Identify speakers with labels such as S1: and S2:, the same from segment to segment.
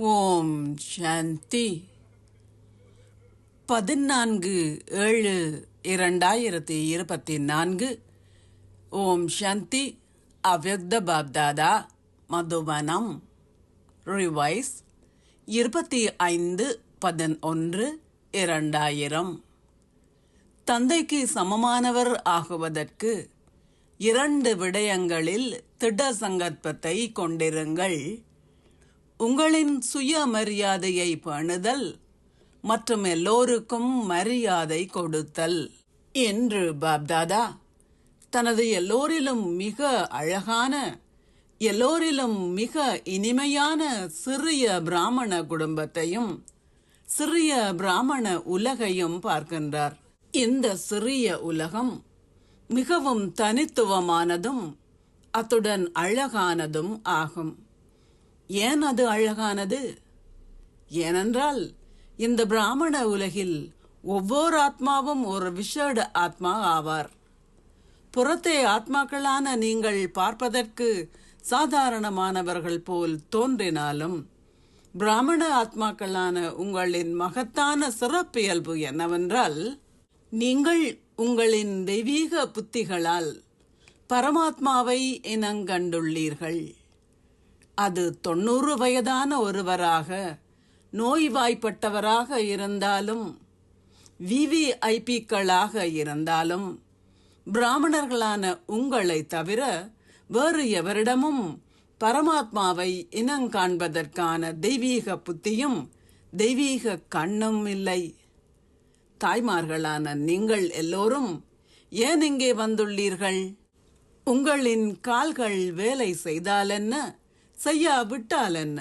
S1: ஓம் சாந்தி. 14/7/2024. ஓம் சாந்தி. அவ்யக்த பாப்தாதா மதுபனம். ரிவைஸ் 25/11/2000. தந்தைக்கு சமமானவர் ஆகுவதற்கு 2 விடயங்களில் திட சங்கற்பத்தை கொண்டிருங்கள். உங்களின் சுயமரியாதையை பேணுதல் மற்றும் எல்லோருக்கும் மரியாதை கொடுத்தல் என்று பாப்தாதா தனது எல்லோரிலும் மிக அழகான, எல்லோரிலும் மிக இனிமையான சிறிய பிராமண குடும்பத்தையும் சிறிய பிராமண உலகையும் பார்க்கின்றார். இந்த சிறிய உலகம் மிகவும் தனித்துவமானதும் அத்துடன் அழகானதும் ஆகும். ஏன் அது அழகானது? ஏனென்றால் இந்த பிராமண உலகில் ஒவ்வொரு ஆத்மாவும் ஒரு விசேட ஆத்மா ஆவார். புறத்தே ஆத்மாக்களான நீங்கள் பார்ப்பதற்கு சாதாரணமானவர்கள் போல் தோன்றினாலும் பிராமண ஆத்மாக்களான உங்களின் மகத்தான சிறப்பியல்பு என்னவென்றால், நீங்கள் உங்களின் தெய்வீக புத்திகளால் பரமாத்மாவை இனங்கண்டுள்ளீர்கள். அது 90 வயதான ஒருவராக, நோய்வாய்ப்பட்டவராக இருந்தாலும், விவிஐபிக்களாக இருந்தாலும், பிராமணர்களான உங்களை தவிர வேறு எவரிடமும் பரமாத்மாவை இனங்காண்பதற்கான தெய்வீக புத்தியும் தெய்வீக கண்ணும் இல்லை. தாய்மார்களான நீங்கள் எல்லோரும் ஏன் இங்கே வந்துள்ளீர்கள்? உங்களின் கால்கள் வேலை செய்தால் என்ன, செய்யாவிட்டால் என்ன,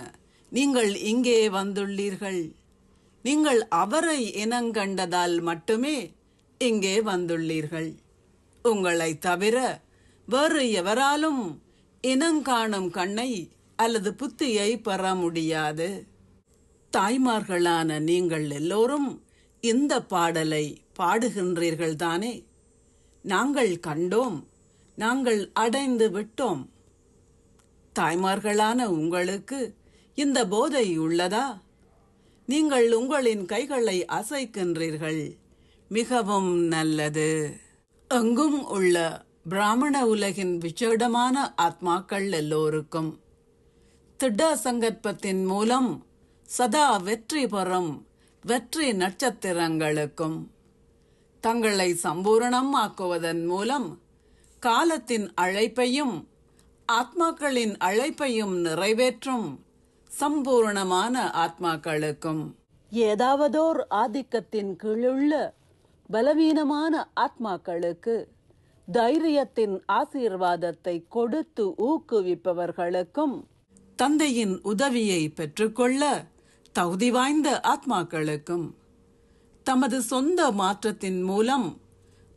S1: நீங்கள் இங்கே வந்துள்ளீர்கள். நீங்கள் அவரை இனங்கண்டதால் மட்டுமே இங்கே வந்துள்ளீர்கள். உங்களை தவிர வேறு எவராலும் இனங்காணும் கண்ணை அல்லது புத்தியை பெற முடியாது. தாய்மார்களான நீங்கள் எல்லோரும் இந்த பாடலை பாடுகின்றீர்கள் தானே? நாங்கள் கண்டோம், நாங்கள் அடைந்து விட்டோம். தாய்மார்களான உங்களுக்கு இந்த போதை உள்ளதா? நீங்கள் உங்களின் கைகளை அசைக்கின்றீர்கள். மிகவும் நல்லது. எங்கும் உள்ள பிராமண உலகின் விசேடமான ஆத்மாக்கள் எல்லோருக்கும் திட சங்கற்பத்தின் மூலம் சதா வெற்றி பெறும் வெற்றி நட்சத்திரங்களுக்கும் தங்களை சம்பூரணம் ஆக்குவதன் மூலம் காலத்தின் அழைப்பையும் ஆத்மாக்களின் அழைப்பையும் நிறைவேற்றும் சம்பூர்ணமான ஆத்மாக்களுக்கும், ஏதாவதோர் ஆதிக்கத்தின் கீழுள்ள பலவீனமான ஆத்மாக்களுக்கு தைரியத்தின் ஆசீர்வாதத்தை கொடுத்து ஊக்குவிப்பவர்களுக்கும், தந்தையின் உதவியை பெற்றுக்கொள்ள தகுதி வாய்ந்த ஆத்மாக்களுக்கும், தமது சொந்த மாற்றத்தின் மூலம்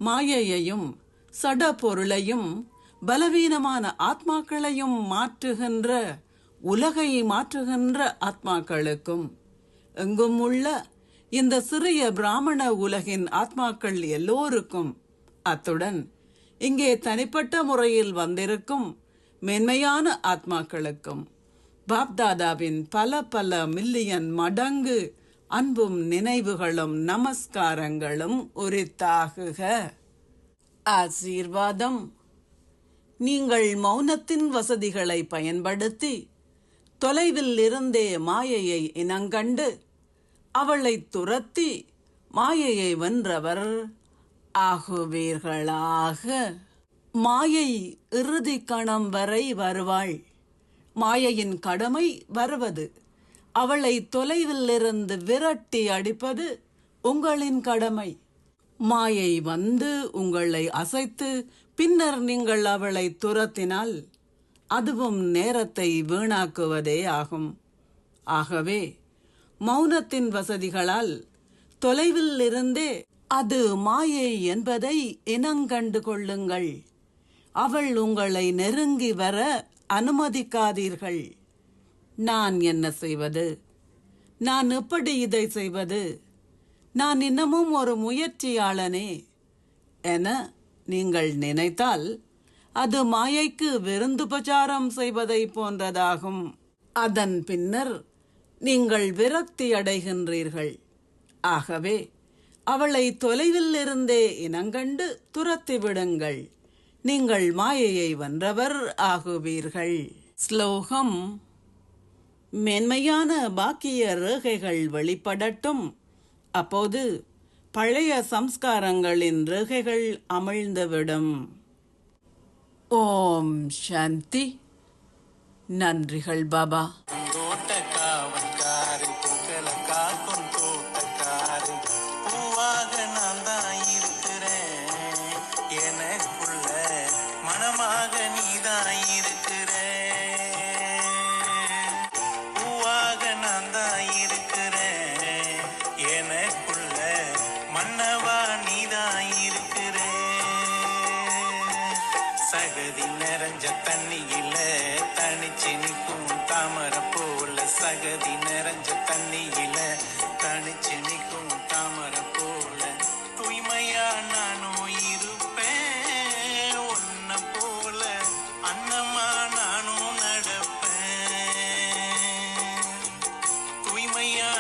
S1: மாயையையும் சட பொருளையும் பலவீனமான ஆத்மாக்களையும் மாற்றுகின்ற, உலகை மாற்றுகின்ற ஆத்மாக்களுக்கும், எங்கும் உள்ள இந்த சிறிய பிராமண உலகின் ஆத்மாக்கள் எல்லோருக்கும், அத்துடன் இங்கே தனிப்பட்ட முறையில் வந்திருக்கும் மென்மையான ஆத்மாக்களுக்கும் பாப்தாதாவின் பல பல மில்லியன் மடங்கு அன்பும் நினைவுகளும் நமஸ்காரங்களும் உரித்தாகுக. ஆசீர்வாதம். நீங்கள் மௌனத்தின் வசதிகளை பயன்படுத்தி தொலைவில் இருந்தே மாயையை இனங்கண்டு அவளை துரத்தி மாயையை வென்றவர் ஆகுவீர்களாக. மாயை இறுதி கணம் வரை வருவாள். மாயையின் கடமை வருவது. அவளை தொலைவில் இருந்து விரட்டி அடிப்பது உங்களின் கடமை. மாயை வந்து உங்களை அசைத்து பின்னர் நீங்கள் அவளை துரத்தினால் அதுவும் நேரத்தை வீணாக்குவதே ஆகும். ஆகவே மௌனத்தின் வசதிகளால் தொலைவில் இருந்தே அது மாயை என்பதை இனங்கண்டு கொள்ளுங்கள். அவள் உங்களை நெருங்கி வர அனுமதிக்காதீர்கள். நான் என்ன செய்வது? நான் எப்படி இதை செய்வது? நான் இன்னமும் ஒரு முயற்சியாளனே என நீங்கள் நினைத்தால் அது மாயைக்கு விருந்துபச்சாரம் செய்வதை போன்றதாகும். அதன் பின்னர் நீங்கள் விரக்தி அடைகின்றீர்கள். ஆகவே அவளை தொலைவில் இருந்தே இனங்கண்டு துரத்திவிடுங்கள். நீங்கள் மாயையை வென்றவர் ஆகுவீர்கள். ஸ்லோகம். மென்மையான பாக்கிய ரேகைகள் வெளிப்படட்டும். அப்போது பழைய சம்ஸ்காரங்களின் ரேகைகள் அமிழ்ந்துவிடும். ஓம் சாந்தி. நன்றிகள் பாபா.
S2: சகதி நிறைஞ்ச தண்ணியில தனிச்சு நிற்கும் தாமரை போல, சகதி நிறைஞ்ச தண்ணியில தனிச்சு நிற்கும் தாமரை போல, தூய்மையா நானும் இருப்பேன், ஒன்ன போல அன்னமா நானும் நடப்பேன், தூய்மையா